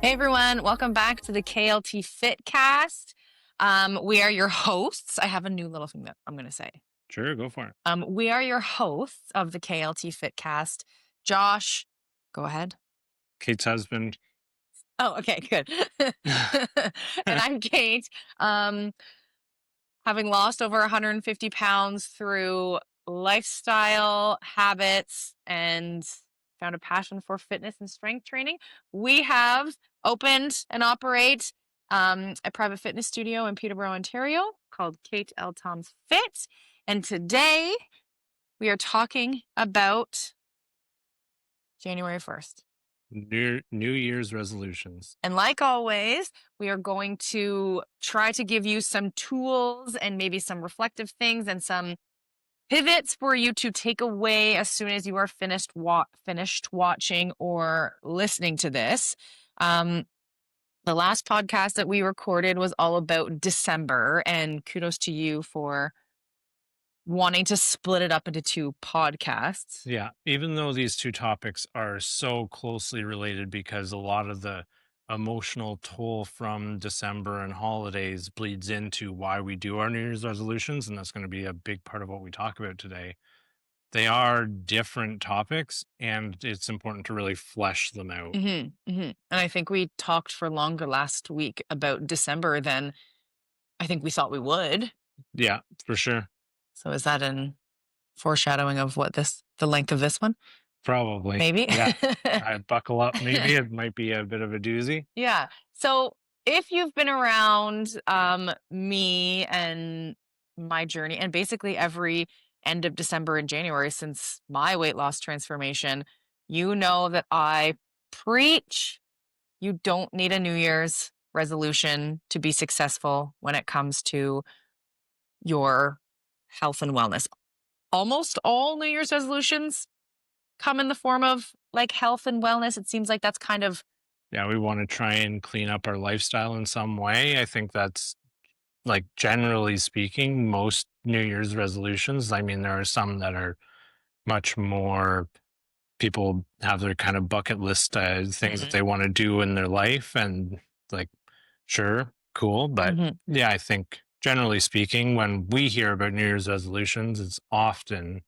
Hey everyone, welcome back to the KLT Fitcast. We are your hosts. I have a new little thing that I'm going to say. Sure, go for it. We are your hosts of the KLT Fitcast. Josh, go ahead. Kate's husband. Oh, okay, good. And I'm Kate. Um, having lost over 150 pounds through lifestyle habits and found a passion for fitness and strength training, we have opened and operate a private fitness studio in Peterborough, Ontario called Kate L. Tom's Fit. And today we are talking about January 1st. New Year's resolutions. And like always, we are going to try to give you some tools and maybe some reflective things and some pivots for you to take away as soon as you are finished watching or listening to this. The last podcast that we recorded was all about December, and kudos to you for wanting to split it up into two podcasts. Yeah, even though these two topics are so closely related because a lot of the emotional toll from December and holidays bleeds into why we do our New Year's resolutions, and that's going to be a big part of what we talk about today. They are different topics, and it's important to really flesh them out. And I think we talked for longer last week about December than I think we thought we would. Yeah, for sure. So is that in foreshadowing of the length of this one? Probably. Maybe. Yeah. I buckle up. Maybe it might be a bit of a doozy. Yeah. So if you've been around me and my journey, and basically every end of December and January since my weight loss transformation, you know that I preach you don't need a New Year's resolution to be successful when it comes to your health and wellness. Almost all New Year's resolutions come in the form of like health and wellness. It seems like that's kind of Yeah, we want to try and clean up our lifestyle in some way. I think that's like generally speaking, most New Year's resolutions. I mean, there are some that are much more people have their kind of bucket list things that Mhm. they want to do in their life. And like, sure, cool. But Mhm. yeah, I think generally speaking, when we hear about New Year's resolutions, it's often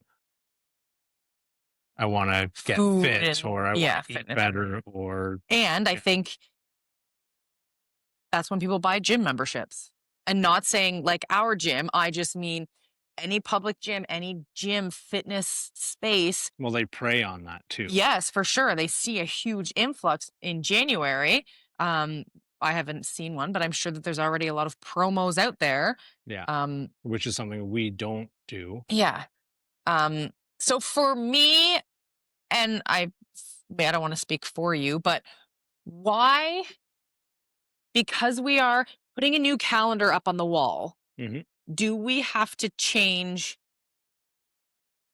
I want to get Food fit and or I want yeah, to eat fitness. better or And I think that's when people buy gym memberships. And not saying like our gym, I just mean any public gym, any gym fitness space. well, they prey on that too. Yes, for sure. They see a huge influx in January. Um, I haven't seen one, but I'm sure that there's already a lot of promos out there. Yeah. Um, Which is something we don't do. yeah. Um, so for me, and I don't want to speak for you, but why? Because we are putting a new calendar up on the wall, Mhm. do we have to change?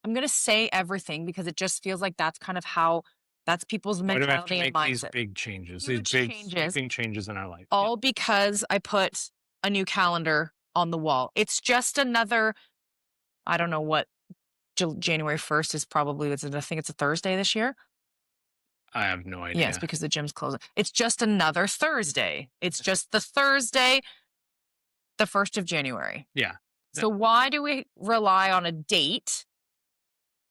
I'm going to say everything because it just feels like that's kind of how that's people's Why do we have to mentality and make these mindset. big changes, these Huge big changes, sweeping changes in our life? Yeah. all because I put a new calendar on the wall. It's just another, I don't know what January 1st is probably, I think it's a Thursday this year. I have no Yes, idea. because the gym's closing. It's just another Thursday. It's just the Thursday, the 1st of January. Yeah. Yeah. So why do we rely on a date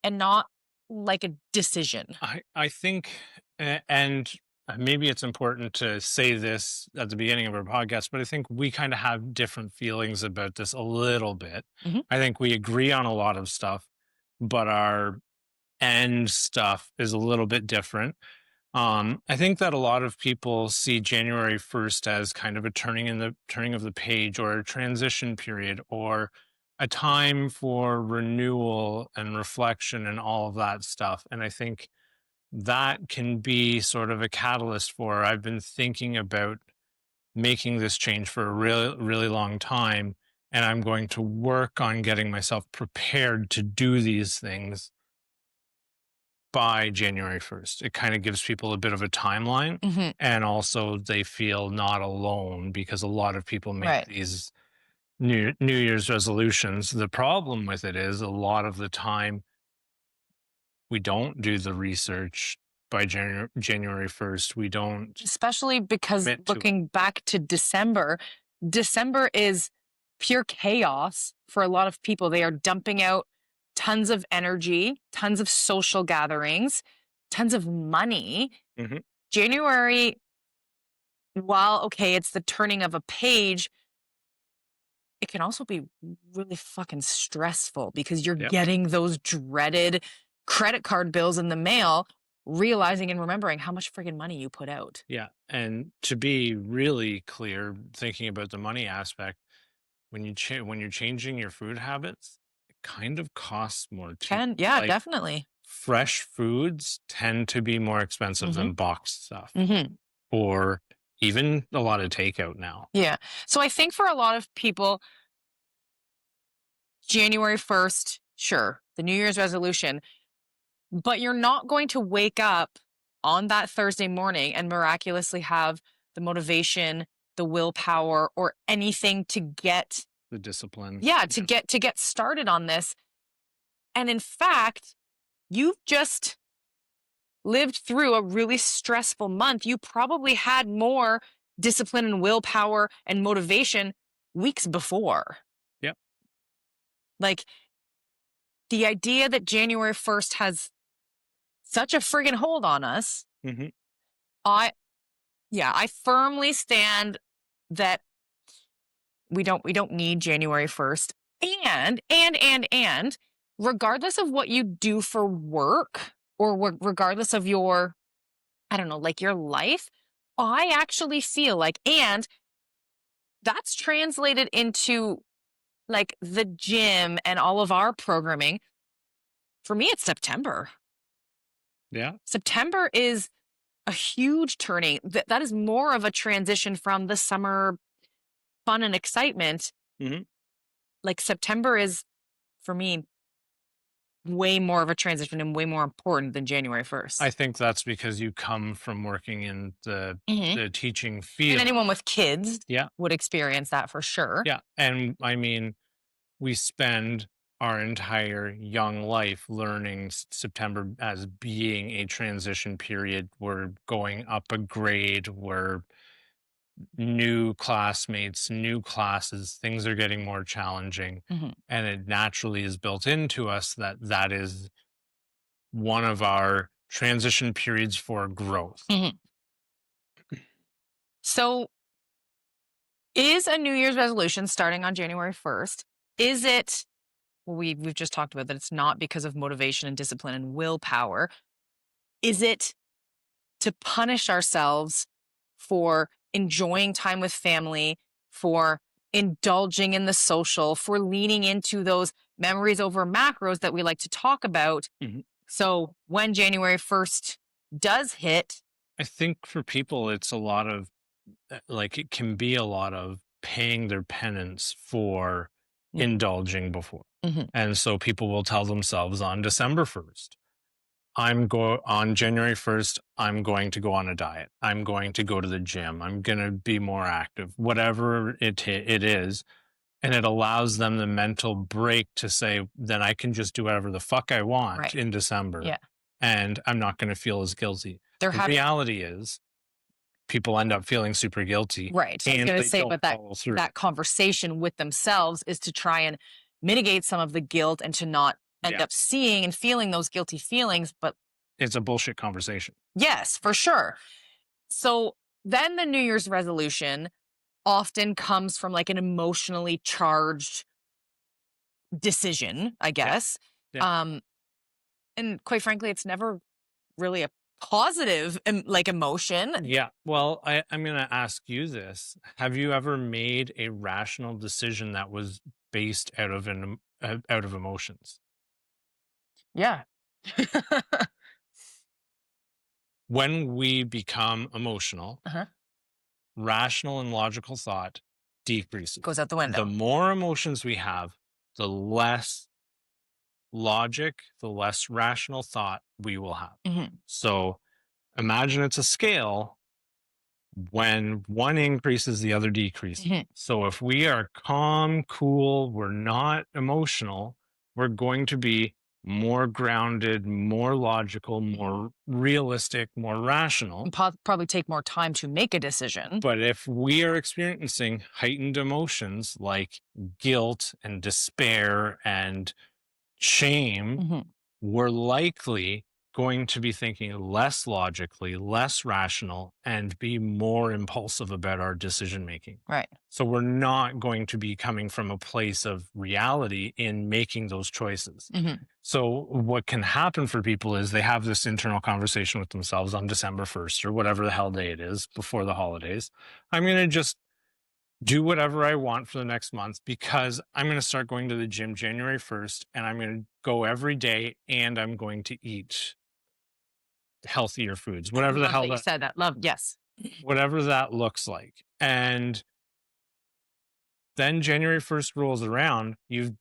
and not like a decision? I think, and maybe it's important to say this at the beginning of our podcast, but I think we kind of have different feelings about this a little bit. Mhm. I think we agree on a lot of stuff, but our end stuff is a little bit different. I think that a lot of people see January 1st as kind of a turning of the page or a transition period or a time for renewal and reflection and all of that stuff. And I think that can be sort of a catalyst for I've been thinking about making this change for a really, really long time. And I'm going to work on getting myself prepared to do these things by January 1st. It kind of gives people a bit of a timeline. Mhm. And also, they feel not alone because a lot of people make Right. these New Year's resolutions. The problem with it is a lot of the time we don't do the research by January 1st. We don't Especially because commit to it. looking back to December, December is pure chaos for a lot of people. They are dumping out tons of energy, tons of social gatherings, tons of money. Mhm. January, while okay, it's the turning of a page, it can also be really fucking stressful because you're Yep. getting those dreaded credit card bills in the mail, realizing and remembering how much friggin' money you put out. Yeah. And to be really clear, thinking about the money aspect, when you're changing your food habits, it kind of costs more too. Can yeah, Like definitely. fresh foods tend to be more expensive Mhm, than boxed stuff, mhm. or even a lot of takeout now. Yeah. So I think for a lot of people, January 1st, sure, the New Year's resolution, but you're not going to wake up on that Thursday morning and miraculously have the motivation, the willpower, or anything to get The discipline. yeah, to Yeah. get started on this. And in fact, you've just lived through a really stressful month. You probably had more discipline and willpower and motivation weeks before. Yep. Like the idea that January 1st has such a friggin' hold on us, Hmm. I yeah, I firmly stand that we don't need January 1st. And regardless of what you do for work or regardless of your I don't know, like your life, I actually feel like and that's translated into like the gym and all of our programming. For me, it's September. Yeah. September is a huge turning. That is more of a transition from the summer fun and excitement. Hmm. Like September is, for me, way more of a transition and way more important than January I 1st. think that's because you come from working in Hmm. the teaching And field. anyone with kids Yeah. would experience that for sure. Yeah. And I mean, we spend our entire young life learning September as being a transition period. We're going up a grade, we're new classmates, new classes, things are getting more challenging. Hmm. And it naturally is built into us that that is one of our transition periods for growth. Hmm. So, is a New Year's resolution starting on January 1st? Is it, well, we've just talked about that it's not because of motivation and discipline and willpower. Is it to punish ourselves for enjoying time with family, for indulging in the social, for leaning into those memories over macros that we like to talk about? Mhm. So when January 1st does hit, I think for people, it's a lot of it can be a lot of paying their penance for indulging before. mhm, And so people will tell themselves on December 1st, I'm go on January 1st, I'm going to go on a diet. I'm going to go to the gym. I'm going to be more active, whatever it is. And it allows them the mental break to say, then I can just do whatever the fuck I want right. in December Yeah. and I'm not going to feel as guilty. They're The having reality is people end up feeling super guilty right. I was and gonna they say, don't but that follow through. that conversation with themselves is to try and mitigate some of the guilt and to not end Yeah. up seeing and feeling those guilty feelings. But It's a bullshit conversation. yes, for sure. So then the New Year's resolution often comes from like an emotionally charged decision, I Yeah. guess. Yeah. Um, and quite frankly, it's never really a positive like emotion. Yeah. Well, I'm going to ask you this. Have you ever made a rational decision that was based out of out of emotions? Yeah. When we become emotional, Uh-huh. rational and logical thought Goes decreases. out the window. The more emotions we have, the less logic, the less rational thought we will have. Hmm. So imagine it's a scale. When one increases, the other decreases. Hmm. So if we are calm, cool, we're not emotional, we're going to be more grounded, more logical, more realistic, more rational. And probably take more time to make a decision. But if we are experiencing heightened emotions like guilt and despair and shame, Mhm. we're likely going to be thinking less logically, less rational, and be more impulsive about our decision making. Right. So we're not going to be coming from a place of reality in making those choices. Mhm. So what can happen for people is they have this internal conversation with themselves on December 1st or whatever the hell day it is before the holidays. I'm going to just do whatever I want for the next month because I'm going to start going to the gym January 1st and I'm going to go every day and I'm going to eat healthier foods, I whatever the love hell that you said that. Love, yes. whatever that looks like. And then January 1st rolls around, you've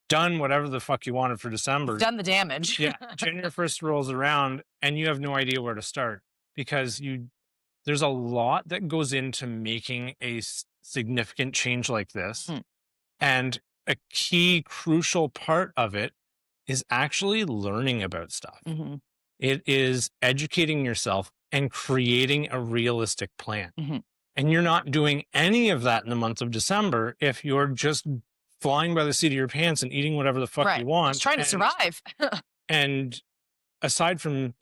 done whatever the fuck you wanted for You've December. done the damage. Yeah, January 1st rolls around and you have no idea where to start because there's a lot that goes into making a significant change like this. Mhm. And a key crucial part of it is actually learning about stuff. Mhm. It is educating yourself and creating a realistic plan. Mhm. And you're not doing any of that in the month of December if you're just flying by the seat of your pants and eating whatever the fuck you Right. Just want. trying to survive. And aside from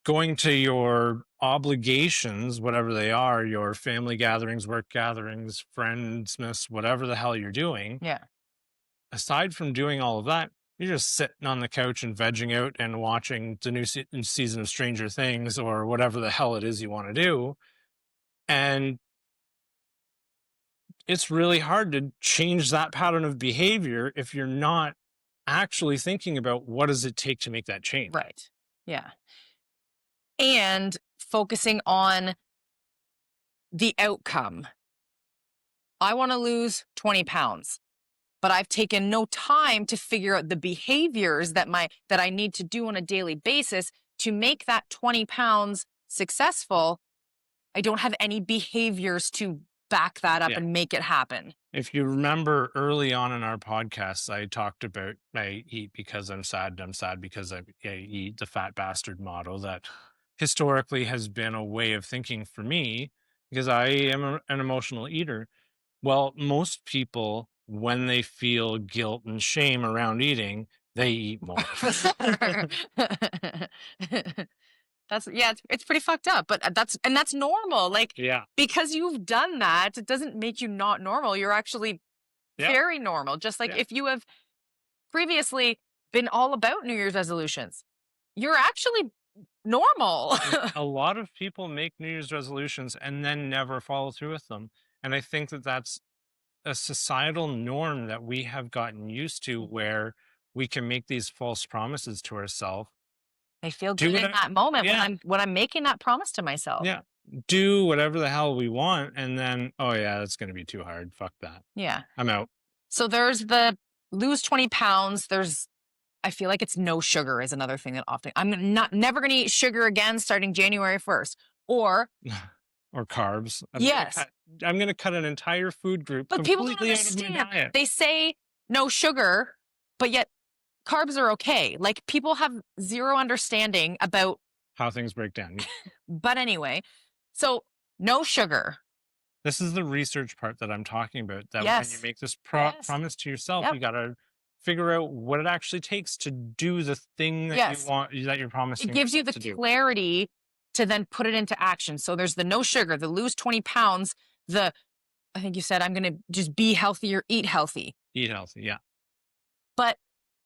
going to your obligations, whatever they are, your family gatherings, work gatherings, friendsmas, whatever the hell you're doing, Yeah. aside from doing all of that, you're just sitting on the couch and vegging out and watching the new season of Stranger Things or whatever the hell it is you want to do. And it's really hard to change that pattern of behavior if you're not actually thinking about what does it take to make that change. Right. Yeah. And focusing on the outcome. I want to lose 20 pounds, but I've taken no time to figure out the behaviors that I need to do on a daily basis to make that 20 pounds successful. I don't have any behaviors to back that up Yeah. and make it happen. If you remember early on in our podcasts, I talked about I eat because I'm sad and I'm sad because I eat, the fat bastard motto that historically has been a way of thinking for me because I am an emotional eater. Well, most people, when they feel guilt and shame around eating, they eat more. That's yeah, it's pretty fucked up, but that's normal. Like Yeah. because you've done that, it doesn't make you not normal. You're actually Yep. very normal. Just like Yeah. if you have previously been all about New Year's resolutions, you're actually normal. A lot of people make New Year's resolutions and then never follow through with them. And I think that that's a societal norm that we have gotten used to where we can make these false promises to ourselves. I feel Do good in whatever, that moment yeah, when I'm making that promise to myself. yeah. Do whatever the hell we want. And then, oh, yeah, that's going to be too hard. Fuck that. Yeah. I'm out. So there's the lose 20 pounds. There's I feel like it's no sugar is another thing that often I'm not never going to eat sugar again starting January 1st. Or Or carbs. yes, I'm gonna cut an entire food group but people don't completely out of my understand. diet. They say no sugar, but yet carbs are okay. Like people have zero understanding about, How things break down. but anyway, so no sugar. This is the research part that I'm talking about. That when you Yes. make this Yes. promise to yourself, Yep. you gotta figure out what it actually takes to do the thing that you Yes. want, that you're It promising gives you yourself the to do. clarity to then put it into action. So there's the no sugar, the lose 20 pounds, the, I think you said, I'm going to just be healthier, eat healthy. Eat healthy. Yeah. But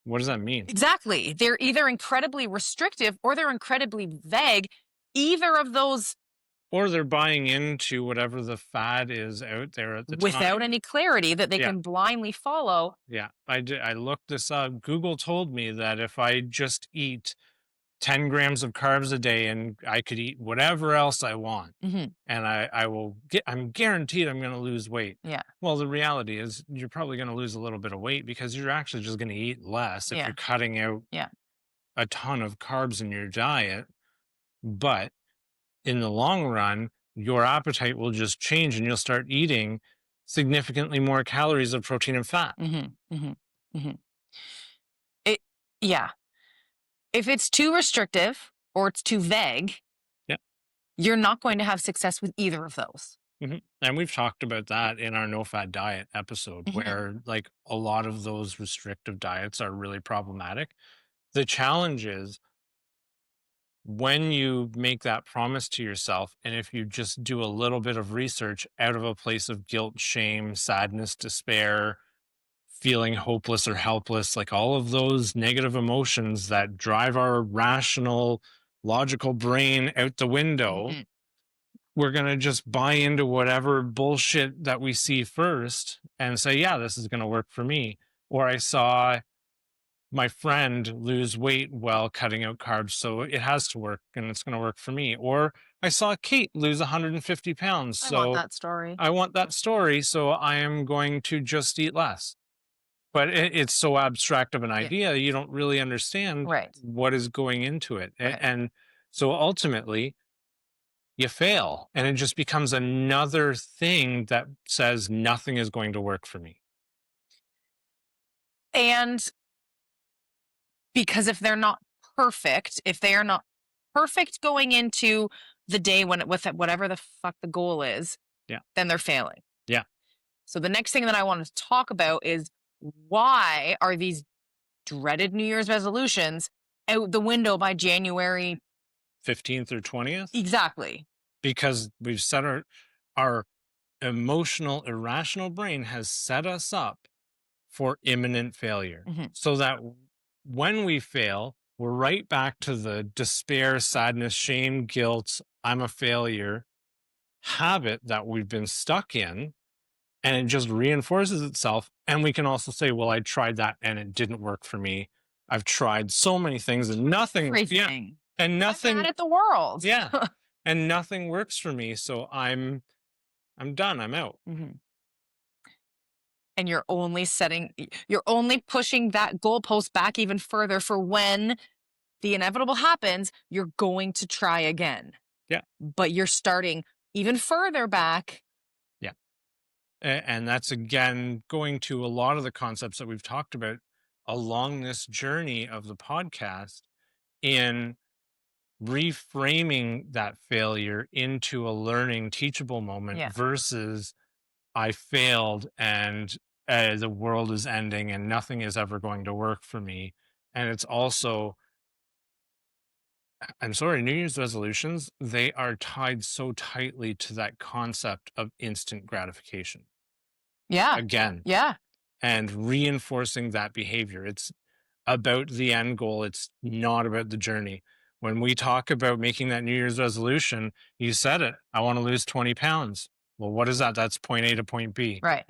What does that mean? exactly, they're either incredibly restrictive or they're incredibly vague. Either of those Or they're buying into whatever the fad is out there at the without time. any clarity that they Yeah. can blindly follow. Yeah. I looked this up. Google told me that if I just eat 10 grams of carbs a day and I could eat whatever else I want Hmm. and I'm guaranteed I'm going to lose weight. Yeah. Well, the reality is you're probably going to lose a little bit of weight because you're actually just going to eat less if Yeah. you're cutting out Yeah. a ton of carbs in your diet. But in the long run, your appetite will just change and you'll start eating significantly more calories of protein and fat. Hmm. Hmm. Hmm. Yeah. If it's too restrictive or it's too vague, Yeah. you're not going to have success with either of those. And we've talked about that in our no fat diet episode, Mhm. where like a lot of those restrictive diets are really problematic. The challenge is when you make that promise to yourself, and if you just do a little bit of research out of a place of guilt, shame, sadness, despair, feeling hopeless or helpless, like all of those negative emotions that drive our rational, logical brain out the window, Mhm. we're going to just buy into whatever bullshit that we see first and say, yeah, this is going to work for me. Or I saw my friend lose weight while cutting out carbs, so it has to work and it's going to work for me. Or I saw Kate lose 150 pounds, I want so that story. I want that story, so I am going to just eat less. But it's so abstract of an Yeah. idea, you don't really understand Right. what is going into it. Right. And so ultimately, you fail, and it just becomes another thing that says nothing is going to work for me. And because if they're not perfect, if they are not perfect going into the day when with whatever the fuck the goal is, Yeah. then they're failing. Yeah. So the next thing that I want to talk about is why are these dreaded New Year's resolutions out the window by January? 15th or 20th, Exactly. because we've set our emotional irrational brain has set us up for imminent failure, Mhm. so that when we fail, we're right back to the despair, sadness, shame, guilt, I'm a failure habit that we've been stuck in, and it just reinforces itself. And we can also say, well, I tried that and it didn't work for me. I've tried so many things and nothing, yeah, Everything. and I'm mad nothing, at the world. yeah, and nothing works for me. So I'm done. I'm out. Mhm. And you're only pushing that goalpost back even further for when the inevitable happens, you're going to try again. Yeah, But you're starting even further back. yeah. And that's again going to a lot of the concepts that we've talked about along this journey of the podcast in reframing that failure into a learning, teachable moment Yeah. versus I failed and the world is ending and nothing is ever going to work for me. And it's also, I'm sorry, New Year's resolutions, they are tied so tightly to that concept of instant gratification. Yeah. Again, Yeah. and reinforcing that behavior. It's about the end goal, it's not about the journey. When we talk about making that New Year's resolution, you said it, I want to lose 20 pounds. Well, what is that? That's point A to point B. Right.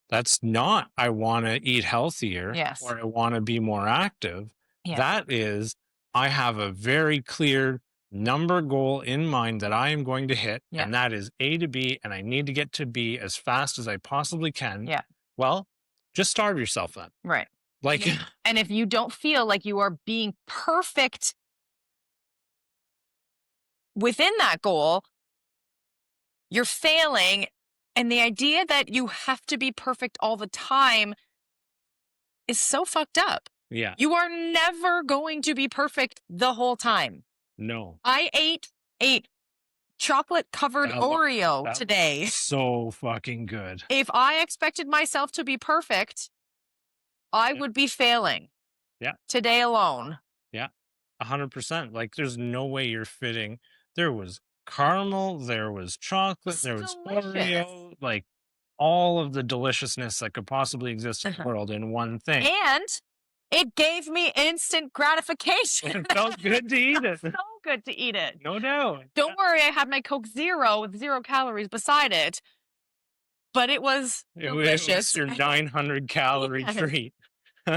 That's not, I want to eat healthier Yes. or I want to be more active. Yeah. That is, I have a very clear number goal in mind that I am going to hit, Yeah. and that is A to B, and I need to get to B as fast as I possibly can. Yeah. Well, just starve yourself then. Right. Like, And if you don't feel like you are being perfect within that goal, you're failing. And the idea that you have to be perfect all the time is so fucked up. yeah, You are never going to be perfect the whole time. no, I ate a chocolate covered that look, Oreo that looks today. so fucking good. If I expected myself to be perfect, I Yeah, would be failing yeah, today alone. yeah, 100%. Like, there's no way you're fitting. There was caramel, there was chocolate, It's there was delicious. Oreo, like all of the deliciousness that could possibly exist in the Uh-huh. world in one thing. And it gave me instant gratification. It felt good to eat it. So good to eat it. No doubt. Yeah. Don't worry, I had my Coke Zero with 0 calories beside it, but it was It was delicious. your 900 calorie Yes. treat. So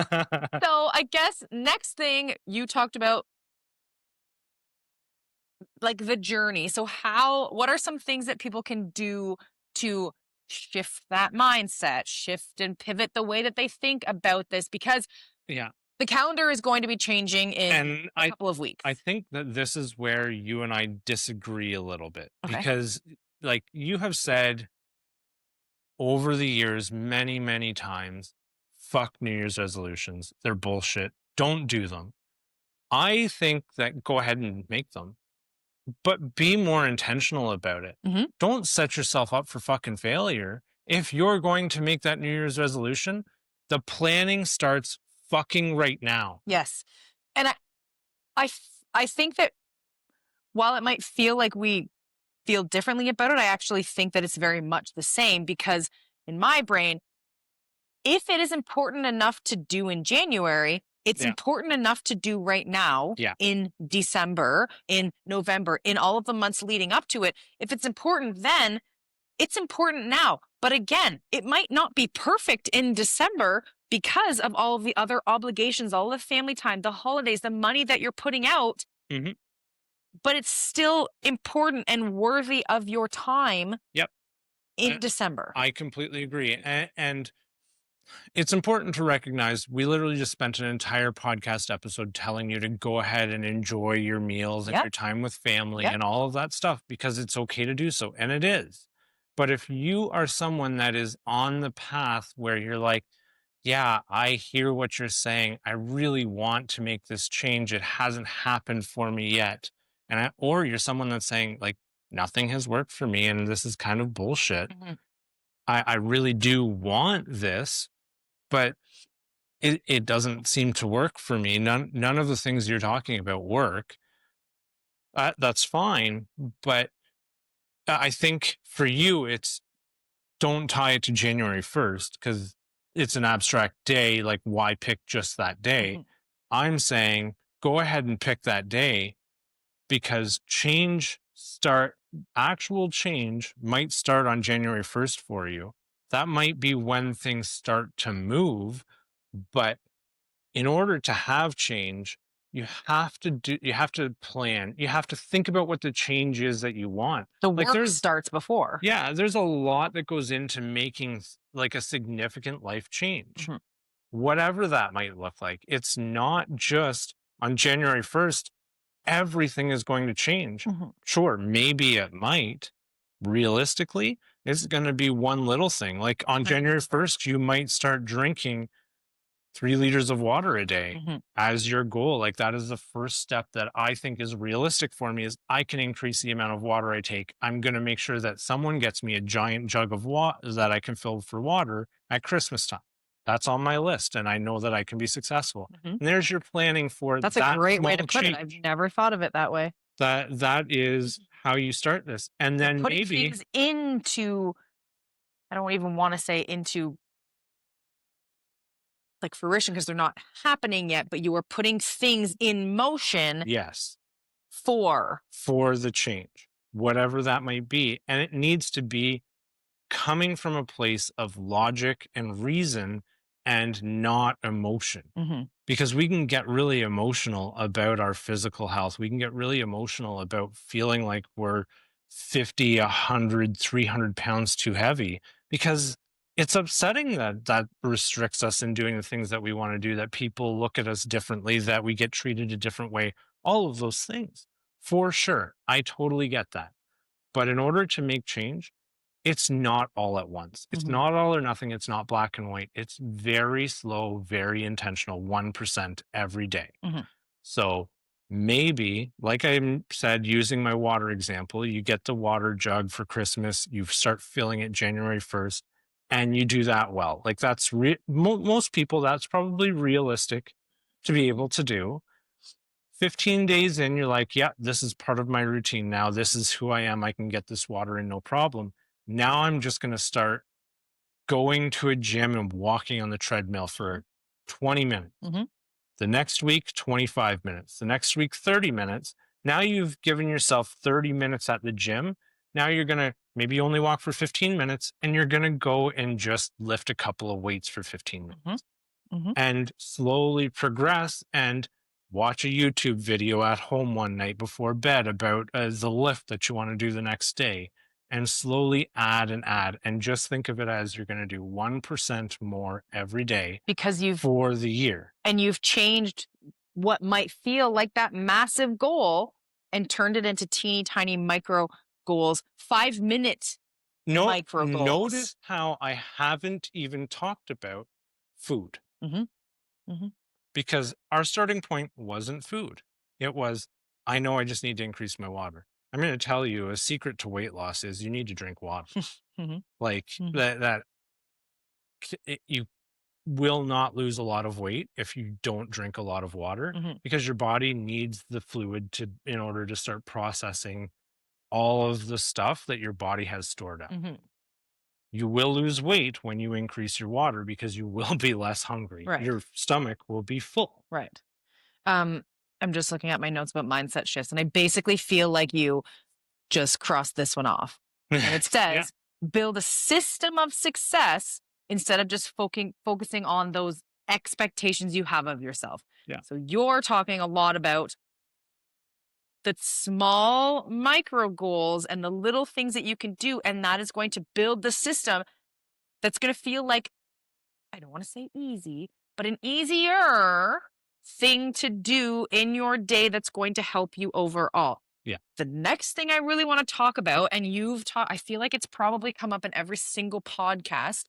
I guess next thing you talked about, like the journey. So what are some things that people can do to shift that mindset, shift and pivot the way that they think about this? Because Yeah. the calendar is going to be changing in And a couple of weeks. I think that this is where you and I disagree a little bit Okay. because, like you have said over the years, many, many times, fuck New Year's resolutions. They're bullshit. don't do them. I think that go ahead and make them, but be more intentional about it. Mhm. Don't set yourself up for fucking failure. If you're going to make that New Year's resolution, the planning starts fucking right now. Yes. And I think that while it might feel like we feel differently about it, I actually think that it's very much the same because in my brain, if it is important enough to do in January, it's Yeah. important enough to do right now Yeah. in December, in November, in all of the months leading up to it. If it's important then, it's important now. But again, it might not be perfect in December because of all of the other obligations, all the family time, the holidays, the money that you're putting out, Hmm. but it's still important and worthy of your time Yep. in I, December. I completely agree. And it's important to recognize we literally just spent an entire podcast episode telling you to go ahead and enjoy your meals and Yep. your time with family Yep. and all of that stuff because it's okay to do so. And it is. But if you are someone that is on the path where you're like, yeah, I hear what you're saying. I really want to make this change. It hasn't happened for me yet. Or you're someone that's saying, like, nothing has worked for me and this is kind of bullshit. Mhm. I really do want this, but it doesn't seem to work for me. None of the things you're talking about work. That's fine, but I think for you, it's don't tie it to January 1st because it's an abstract day. Like, why pick just that day? Mhm. I'm saying go ahead and pick that day because actual change might start on January 1st for you. That might be when things start to move, but in order to have change, you have to plan. You have to think about what the change is that you want. The Like work starts before. there's a lot that goes into making like a significant life change. Mhm. Whatever that might look like. It's not just on January 1st everything is going to change. Mhm. Sure, maybe it might. Realistically, it's going to be one little thing. Like on January 100%. 1st, you might start drinking 3 liters of water a day Mhm. as your goal. Like that is the first step that I think is realistic for me is I can increase the amount of water I take. I'm going to make sure that someone gets me a giant jug of water that I can fill for water at Christmas time. That's on my list and I know that I can be successful. Mhm. And there's your planning for That's a that great way to small put it. I've change. never thought of it that way. That is how you start this. And Yeah, then putting maybe things into I don't even wanna say into, like, fruition because 'cause they're not happening yet, but you are putting things in motion yes, for. for the change, whatever that might be. And it needs to be coming from a place of logic and reason and not emotion. Mhm. Because we can get really emotional about our physical health. We can get really emotional about feeling like we're 50, 100, 300 pounds too heavy because it's upsetting that that restricts us in doing the things that we want to do, that people look at us differently, that we get treated a different way, all of those things. For sure. I totally get that. But in order to make change, it's not all at once. It's Mhm. not all or nothing. It's not black and white. It's very slow, very intentional, 1% every day. Mhm. So maybe, like said, using my water example, you get the water jug for Christmas, you start filling it January 1st, and you do that well. Like that's most people, that's probably realistic to be able to do. 15 days in, you're like, yeah, this is part of my routine now. This is who I am. I can get this water in no problem. Now I'm just going to start going to a gym and walking on the treadmill for 20 minutes. Mhm. The next week, 25 minutes. The next week, 30 minutes. Now you've given yourself 30 minutes at the gym. Now you're going to maybe only walk for 15 minutes and you're going to go and just lift a couple of weights for 15 Mhm. minutes Mhm. and slowly progress and watch a YouTube video at home one night before bed about the lift that you want to do the next day and slowly add and just think of it as you're going to do 1% more every day Because for the year. you've changed what might feel like that massive goal and turned it into teeny tiny micro goals, 5-minute No, micro goals. notice how I haven't even talked about food. Mhm. Mhm. because our starting point wasn't food. It was, I know I just need to increase my water. I'm going to tell you a secret to weight loss is you need to drink water. Mhm, Like mhm, you will not lose a lot of weight if you don't drink a lot of water mhm, because your body needs the fluid to in order to start processing all of the stuff that your body has stored up. mhm. You will lose weight when you increase your water because you will be less hungry. Right, Your stomach will be full. right. Um, I'm just looking at my notes about mindset shifts, and I basically feel like you just crossed this one off. And it Yeah, says, build a system of success instead of just focusing on those expectations you have of yourself. yeah. So you're talking a lot about the small micro goals and the little things that you can do. And that is going to build the system that's going to feel like, I don't want to say easy, but an easier thing to do in your day that's going to help you overall. Yeah. The next thing I really want to talk about, and you've talked, I feel like it's probably come up in every single podcast,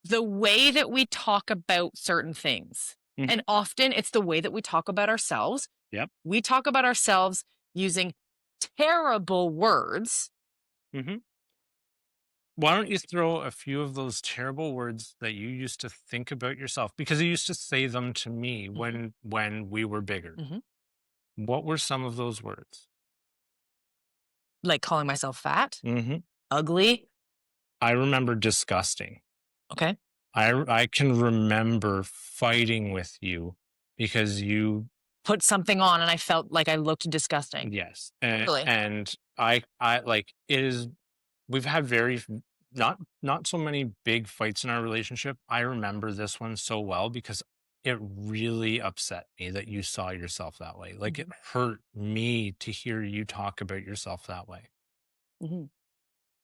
the way that we talk about certain things. Mhm. And often it's the way that we talk about ourselves. Yep. We talk about ourselves using terrible words. Mhm. Why don't you throw a few of those terrible words that you used to think about yourself because you used to say them to me Mhm, when we were bigger. mhm. What were some of those words? Like calling myself fat, Mhm. ugly. I remember disgusting. Okay. I can remember fighting with you because you Put something on and I felt like I looked disgusting. yes, Totally. and I like it is we've had not so many big fights in our relationship. I remember this one so well because it really upset me that you saw yourself that way. Like it Mhm, hurt me to hear you talk about yourself that way. mhm.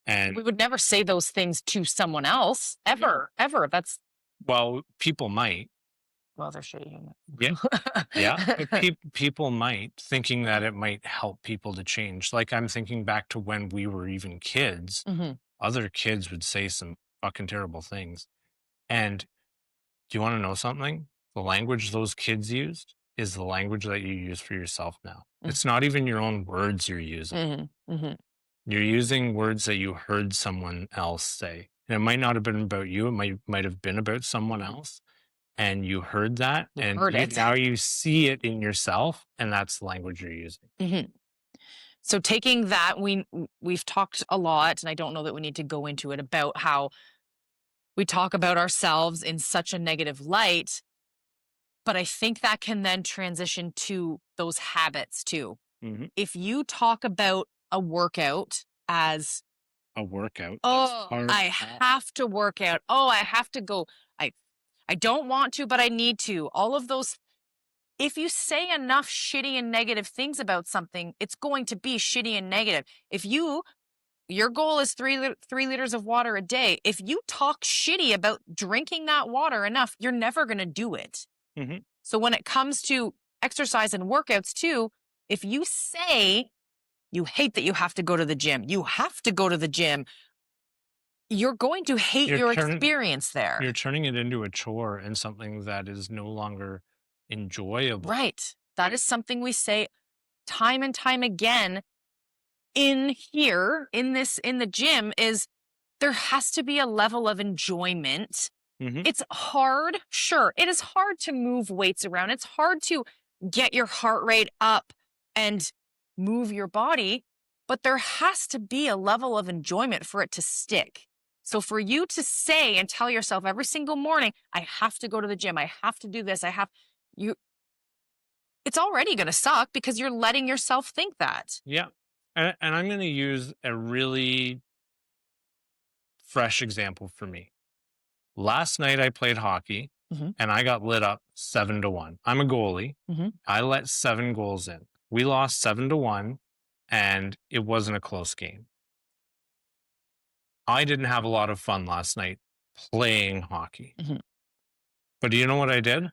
And We would never say those things to someone else no, ever, ever. That's well, people might. well, they're shitty humans. Yeah, yeah, but people might thinking that it might help people to change. Like I'm thinking back to when we were even kids, Mhm, other kids would say some fucking terrible things. And do you want to know something? The language those kids used is the language that you use for yourself now. mm, It's not even your own words you're using. mhm, mhm. You're using words that you heard someone else say. And it might not have been about you, it might have been about someone Mhm. else. And you heard that You and heard you it. now you see it in yourself and that's the language you're using. Mhm. So taking that, we've talked a lot, and I don't know that we need to go into it about how we talk about ourselves in such a negative light, but I think that can then transition to those habits too. Mhm. If you talk about a workout as, A workout that's "Oh, hard. I have to work out. Oh, I have to go. I I don't want to, but I need to." All of those, if you say enough shitty and negative things about something, it's going to be shitty and negative. If your goal is 3 liters of water a day. If you talk shitty about drinking that water enough, you're never going to do it. Mhm. So when it comes to exercise and workouts too, if you say you hate that you have to go to the gym, you have to go to the gym, you're going to hate You're your turning experience there. you're turning it into a chore and something that is no longer enjoyable. Right. That is something we say time and time again in here, in the gym, is there has to be a level of enjoyment. Mhm. It's hard, sure. It is hard to move weights around. It's hard to get your heart rate up and move your body, but there has to be a level of enjoyment for it to stick. So for you to say and tell yourself every single morning, I have to go to the gym, I have to do this, you it's already going to suck because you're letting yourself think that. Yeah. And I'm going to use a really fresh example for me. Last night I played hockey Mhm, and I got lit up 7-1. I'm a goalie. mhm, I let 7 goals in. We lost 7-1 and it wasn't a close game. I didn't have a lot of fun last night playing hockey. mhm. But do you know what I did?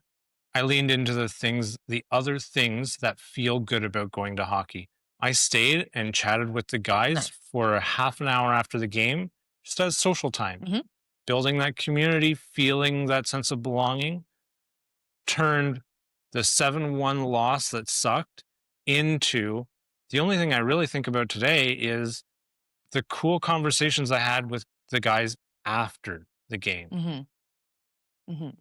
I leaned into the other things that feel good about going to hockey. I stayed and chatted with the guys Nice. for a half an hour after the game, just as social time, Mhm, building that community, feeling that sense of belonging. turned the 7-1 loss that sucked into the only thing I really think about today is the cool conversations I had with the guys after the game. Mhm. Mhm.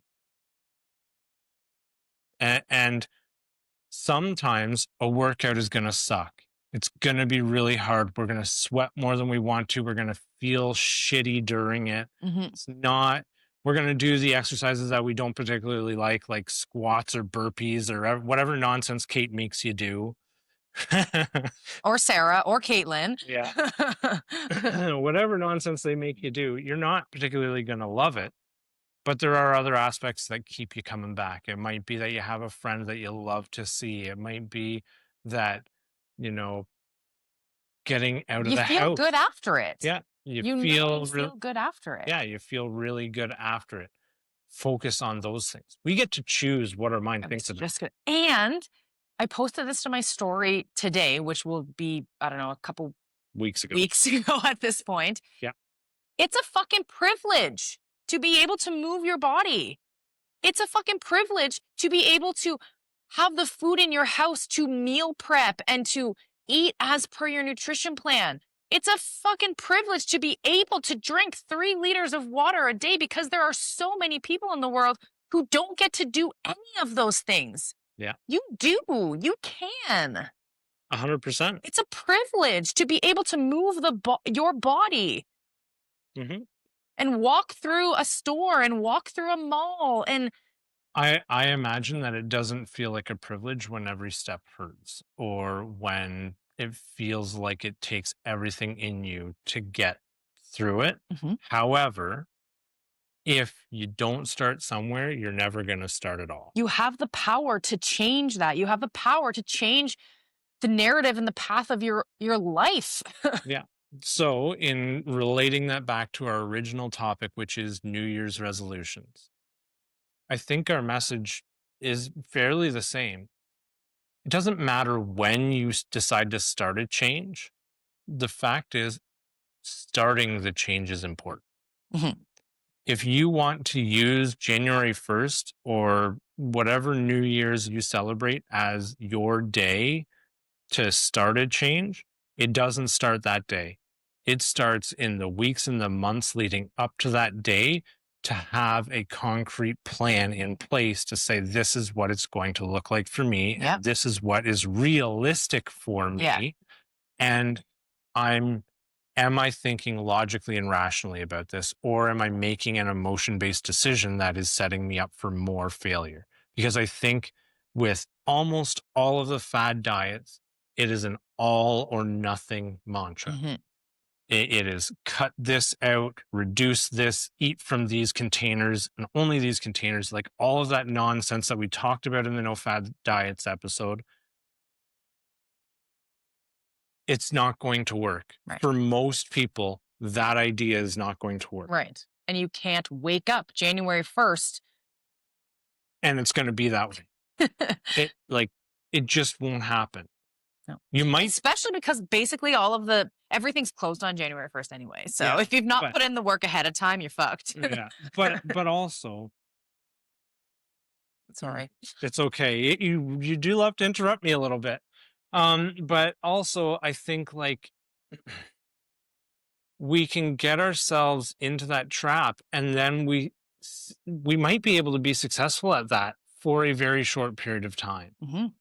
And sometimes a workout is going to suck. It's going to be really hard. We're going to sweat more than we want to. We're going to feel shitty during it. Mhm. It's not, we're going to do the exercises that we don't particularly like squats or burpees or whatever nonsense Kate makes you do. Or Sarah or Caitlin. Yeah. Whatever nonsense they make you do, you're not particularly going to love it. But there are other aspects that keep you coming back. It might be that you have a friend that you love to see. It might be that, you know, getting out of You the feel house. good after it. Yeah. You You know you feel real. feel good after it. Yeah. You feel really good after it. Focus on those things. We get to choose what our mind I was thinks about just gonna and I posted this to my story today, which will be, I don't know, a couple weeks ago. weeks ago at this point. Yeah. It's a fucking privilege to be able to move your body. It's a fucking privilege to be able to have the food in your house to meal prep and to eat as per your nutrition plan. It's a fucking privilege to be able to drink 3 liters of water a day because there are so many people in the world who don't get to do any of those things. Yeah. You do. You can. 100%. It's a privilege to be able to move your body Hmm. and walk through a store and walk through a mall and I imagine that it doesn't feel like a privilege when every step hurts or when it feels like it takes everything in you to get through it. Mhm. However, if you don't start somewhere, you're never going to start at all. You have the power to change that. You have the power to change the narrative and the path of your life. Yeah. So, in relating that back to our original topic, which is New Year's resolutions, I think our message is fairly the same. It doesn't matter when you decide to start a change. The fact is, starting the change is important. Mhm. If you want to use January 1st or whatever New Year's you celebrate as your day to start a change, it doesn't start that day. It starts in the weeks and the months leading up to that day to have a concrete plan in place to say, this is what it's going to look like for me. Yep. And this is what is realistic for Yeah. me. And I'm am I thinking logically and rationally about this, or am I making an emotion based decision that is setting me up for more failure? Because I think with almost all of the fad diets, it is an all or nothing mantra. Mhm. It is cut this out, reduce this, eat from these containers and only these containers, like all of that nonsense that we talked about in the No Fad Diets episode. It's not going to work. Right. For most people, that idea is not going to work. Right. And you can't wake up January 1st. And it's going to be that way. It just won't happen. No. You might, Especially because basically everything's closed on January 1st anyway. So yeah, if you've not but put in the work ahead of time, you're fucked. yeah, but also, Sorry. it's okay. You do love to interrupt me a little bit. But also I think like we can get ourselves into that trap and then we might be able to be successful at that for a very short period of time. Mhm.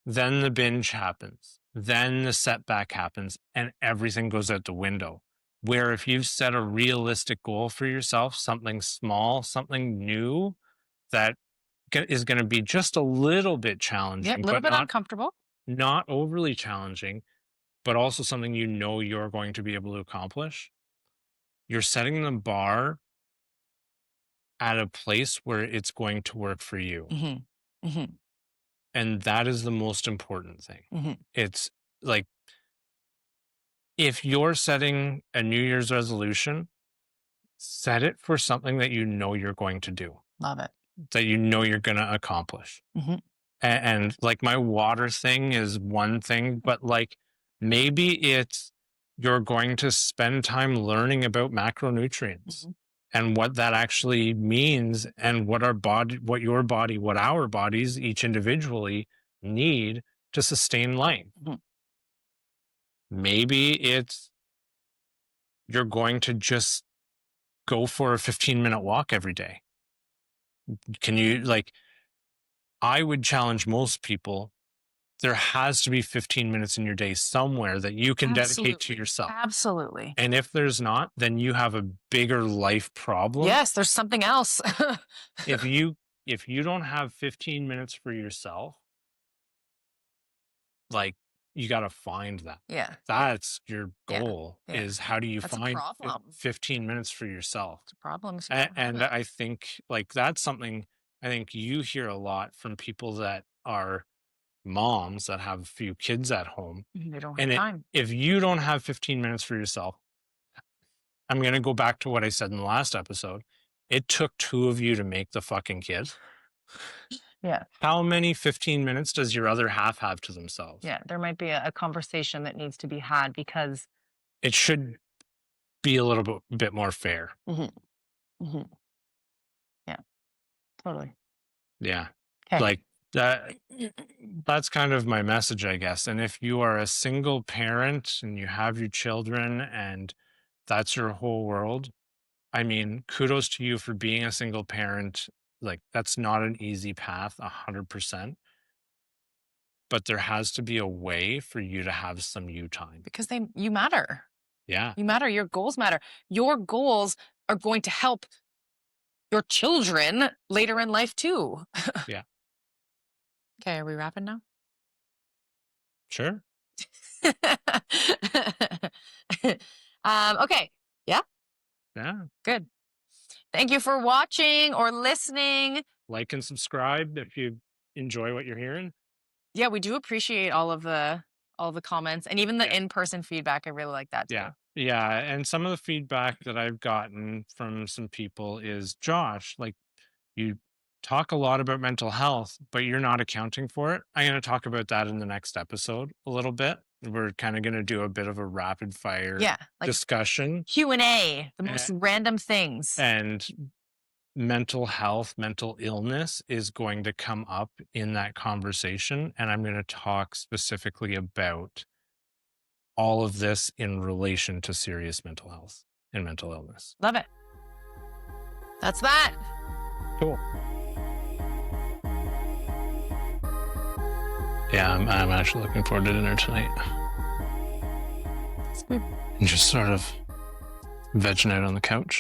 Then the binge happens. Then the setback happens and everything goes out the window. Where if you've set a realistic goal for yourself, something small, something new that is going to be just a little bit Yep. challenging, A little but bit uncomfortable. not overly challenging, but also something you know you're going to be able to accomplish. You're setting the bar at a place where it's going to work for you. Mhm. Mhm. And that is the most important thing. Mhm. It's like if you're setting a New Year's resolution, set it for something that you know you're going to do, Love it. that you know you're going to accomplish. Mhm. And like my water thing is one thing, but like maybe it's you're going to spend time learning about macronutrients. Mhm. and what that actually means, and what our bodies each individually need to sustain life. Mhm. Maybe it's you're going to just go for a 15-minute walk every day. Can you, like, I would challenge most people, there has to be 15 minutes in your day somewhere that you can dedicate to Absolutely. yourself. Absolutely. And if there's not, then you have a bigger life problem. Yes, there's something else. If you if you don't have 15 minutes for yourself, like, you got to find that. Yeah. Yeah. That's your Yeah. goal, Yeah. is how do you That's a find problem. 15 minutes for yourself? It's a problem if you don't have And it. I think, like, that's something I think you hear a lot from people that are moms that have a few kids at home. They don't have And time. if you don't have 15 minutes for yourself, I'm going to go back to what I said in the last episode. It took two of you to make the fucking kid. Yeah. How many 15 minutes does your other half have to themselves? Yeah. There might be a conversation that needs to be had because It should be a little bit more fair. Mhm. Mhm. Yeah, totally. Yeah. Okay. Like that that's kind of my message, I guess. And if you are a single parent and you have your children and that's your whole world, I mean, kudos to you for being a single parent. Like, that's not an easy path, 100%. But there has to be a way for you to have some you time. Because you matter. Yeah. You matter. Your goals matter. Your goals are going to help your children later in life too. Yeah. Okay, are we wrapping now? Sure. Okay. Yeah, Yeah. good. Thank you for watching or listening. Like and subscribe if you enjoy what you're hearing. Yeah, we do appreciate all the comments and even the Yeah. in-person feedback. I really like that too. Yeah. Yeah. And some of the feedback that I've gotten from some people is, Josh, like, you talk a lot about mental health, but you're not accounting for it. I'm going to talk about that in the next episode a little bit. We're kind of going to do a bit of a rapid fire Yeah, like discussion. Q&A, the a- most random things. And mental health, mental illness is going to come up in that conversation. And I'm going to talk specifically about all of this in relation to serious mental health and mental illness. Love it. That's that. Cool. Yeah, I'm actually looking forward to dinner tonight. It's good. And just sort of vegging out on the couch.